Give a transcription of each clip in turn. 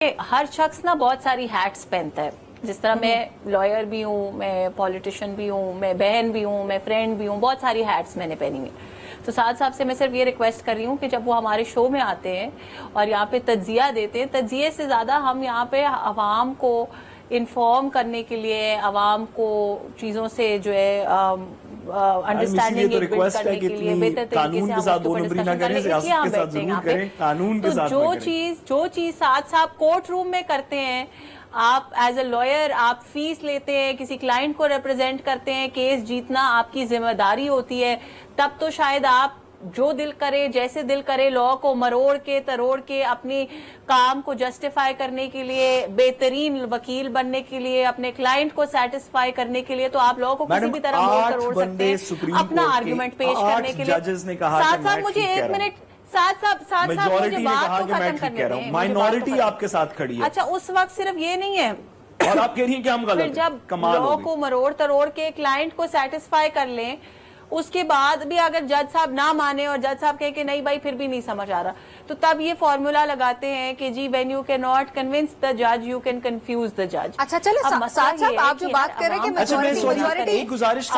ہر شخص نا بہت ساری ہیٹس پہنتا ہے. جس طرح میں لائر بھی ہوں, میں پولیٹیشین بھی ہوں, میں بہن بھی ہوں, میں فرینڈ بھی ہوں, بہت ساری ہیٹس میں نے پہنی ہوئی. تو سعد صاحب سے میں صرف یہ ریکویسٹ کر رہی ہوں کہ جب وہ ہمارے شو میں آتے ہیں اور یہاں پہ تجزیہ دیتے ہیں, تجزیے سے زیادہ ہم یہاں پہ عوام کو انفارم کرنے کے لیے, عوام کو چیزوں سے جو ہے انڈرسٹینڈنگ بلڈ کرنے کے لیے بہتر طریقے سے ہم اس کے اوپر ڈسکشن کریں, اس لیے ہم بیٹھتے ہیں یہاں پہ. تو جو چیز سعد صاحب کورٹ روم میں کرتے ہیں, آپ ایز اے لائر آپ فیس لیتے ہیں, کسی کلائنٹ کو ریپرزینٹ کرتے ہیں, کیس جیتنا آپ کی ذمہ داری ہوتی ہے, تب تو شاید آپ جو دل کرے جیسے دل کرے لا کو مروڑ کے تروڑ کے اپنی کام کو جسٹیفائی کرنے کے لیے, بہترین وکیل بننے کے لیے, اپنے کلائنٹ کو سیٹسفائی کرنے کے لیے, تو آپ لا کو کسی بھی طرح موڑ کروڑ سکتے ہیں اپنا آرگیومنٹ پیش کرنے کے لیے. ساتھ ساتھ مجھے ایک منٹ, ساتھ صاحب مجھے بات کو ختم کرنے دیں. مائنورٹی آپ کے ساتھ کھڑی ہے. اچھا, اس وقت صرف یہ نہیں ہے, اور آپ کہہ رہی ہیں کہ ہم غلط ہیں. پھر جب لا کو مروڑ تروڑ کے کلائنٹ کو سیٹسفائی کر لیں, اس کے بعد بھی اگر جج صاحب نہ مانے اور جج صاحب کہیں کہ نہیں بھائی پھر بھی نہیں سمجھ آ رہا, تو تب یہ فارمولا لگاتے ہیں کہ جی when you can not convince the جج یو کین کنفیوز دا جج. اچھا چلے سعد صاحب آپ جو بات کر رہے ہیں کہ ایک گزارش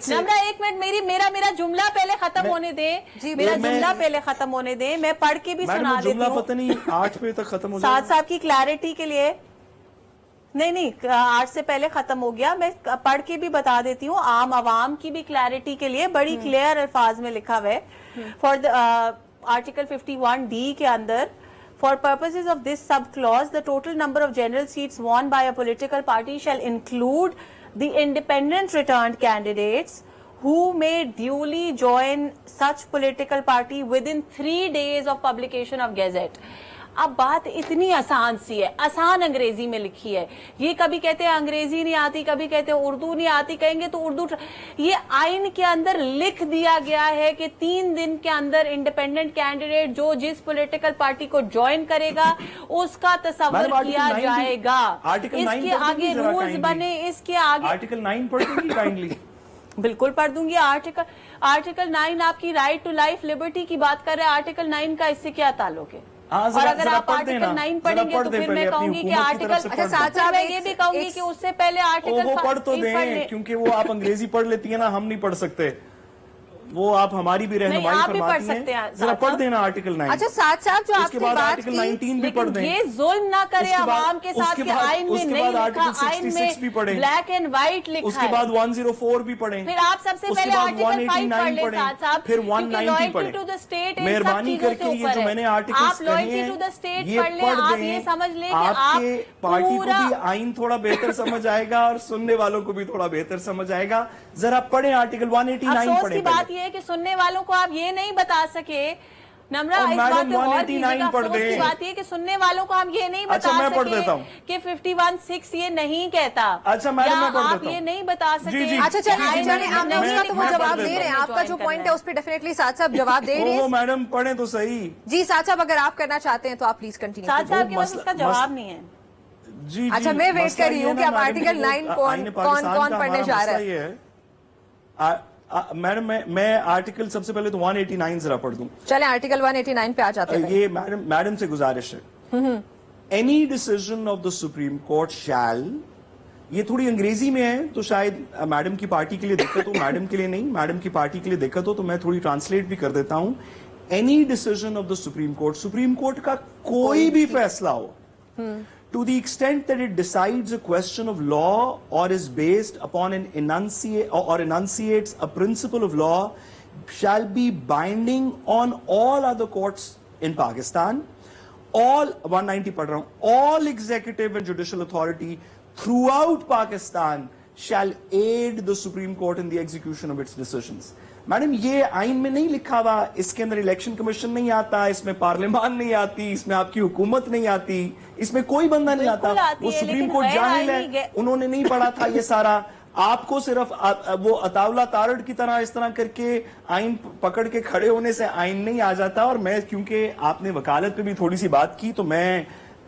نمرہ ایک منٹ میرا جملہ پہلے ختم ہونے دیں, میرا جملہ پہلے ختم ہونے دیں, میں پڑھ کے بھی سنا دیتی ہوں. پتہ نہیں 8 بجے تک ختم ہو جائے. سعد صاحب کی کلیئرٹی کے لیے, نہیں 8 سے پہلے ختم ہو گیا, میں پڑھ کے بھی بتا دیتی ہوں, عام عوام کی بھی کلیئرٹی کے لیے بڑی کلیئر الفاظ میں لکھا ہوا ہے. فار آرٹیکل 51D کے اندر, for purposes of this sub-clause, the total number of general seats won by a political party shall include the independent returned candidates who may duly join such political party within 3 days of publication of Gazette. اب بات اتنی آسان سی ہے, آسان انگریزی میں لکھی ہے. یہ کبھی کہتے ہیں انگریزی نہیں آتی, کبھی کہتے ہیں اردو نہیں آتی, کہیں گے تو اردو. یہ آئین کے اندر لکھ دیا گیا ہے کہ 3 دن کے اندر انڈیپینڈنٹ کینڈیڈیٹ جو جس پولیٹیکل پارٹی کو جوائن کرے گا اس کا تصور کیا جائے گا. اس کے آگے رولز بنے, اس کے آگے آرٹیکل 9 پڑھ دوں گی کائنڈلی. بالکل پڑھ دوں گی. آرٹیکل 9 آپ کی رائٹ ٹو لائف لبرٹی کی بات کر رہے ہیں, آرٹیکل 9 کا اس سے کیا تعلق ہے؟ اور اگر آپ آرٹیکل 9 پڑھیں گے تو پھر میں کہوں گی کہ آرٹیکل, ساتھ ساتھ میں یہ بھی کہوں گی کہ اس سے پہلے آرٹیکل وہ پڑھ تو دیں, کیونکہ وہ آپ انگریزی پڑھ لیتی ہیں نا, ہم نہیں پڑھ سکتے. وہ آپ ہماری بھی رہنمائی فرماتی ہیں, ذرا پڑھ دینا آرٹیکل 9. اچھا ساتھ صاحب جو آپ کی بات آرٹیکل 19 بھی پڑھ دیں. یہ ظلم نہ کرے عوام کے ساتھ کہ آئین میں نہیں لکھا, آئین میں بلیک اینڈ وائٹ لکھا ہے. اس کے بعد 104 بھی پڑھیں. پھر آپ سب سے پہلے آرٹیکل 5 پڑھ لیں ساتھ صاحب, پھر 190 پڑھیں. مہربانی کر کے یہ جو میں نے آرٹیکلز کہے ہیں یہ پڑھ دیں. یہ سمجھ لیں کہ آپ کے پارٹی کو بھی آئین تھوڑا بہتر سمجھ آئے گا اور سننے والوں کو بھی تھوڑا بہتر سمجھ آئے گا. ذرا پڑھیں آرٹیکل 189 افسوس پڑھیں. کی بات یہ ہے کہ سننے والوں کو آپ یہ نہیں بتا سکے نمرہ, اس بات پہ غور کیجیے. افسوس کی بات یہ کہ سننے والوں کو ہم یہ نہیں بتا سکے کہ 51(6) یہ نہیں کہتا. اچھا میڈم میں پڑھ دیتا ہوں. آپ یہ نہیں بتا سکے. اچھا چلیے آپ تو وہ جواب دے رہے ہیں, آپ کا جو پوائنٹ ہے اس پہ ڈیفینیٹلی سعد صاحب جواب دے رہے ہیں. میڈم پڑھیں تو صحیح. جی سعد صاحب اگر آپ کرنا چاہتے ہیں تو آپ پلیز کنٹینیو. سعد صاحب کے پاس اس کا جواب نہیں ہے. جی اچھا میں ویٹ کر رہی ہوں کہ اب آرٹیکل 9 کون پڑھنے جا رہا ہے. میڈم میں آرٹیکل سب سے پہلے تو 189 ذرا پڑھ دوں. چلیں آرٹیکل 189 پہ آ جاتے ہیں. یہ میڈم سے گزارش ہے. Any decision of the supreme court shall, یہ تھوڑی انگریزی میں ہے تو شاید میڈم کی پارٹی کے لیے دقت ہو, میڈم کے لیے نہیں, میڈم کی پارٹی کے لیے دقت ہو تو میں تھوڑی ٹرانسلیٹ بھی کر دیتا ہوں. Any decision of the supreme court, supreme court کا کوئی بھی فیصلہ ہو, to the extent that it decides a question of law or is based upon an enunciates a principle of law, shall be binding on all other courts in Pakistan. All 190 پڑھ رہا ہوں. All executive and judicial authority throughout Pakistan shall aid the Supreme Court in the execution of its decisions. Madam یہ آئین میں نہیں لکھا ہوا, اس کے اندر الیکشن کمیشن نہیں آتا, اس میں پارلیمان نہیں آتی, اس میں آپ کی حکومت نہیں آتی, اس میں کوئی بندہ نہیں آتا. وہ سپریم کورٹ جاہل ہے, انہوں نے نہیں پڑھا تھا یہ سارا. آپ کو صرف وہ اطاولہ تارڑ کی طرح اس طرح کر کے آئین پکڑ کے کھڑے ہونے سے آئین نہیں آ جاتا. اور میں کیونکہ آپ نے وکالت پہ بھی تھوڑی سی بات کی تو میں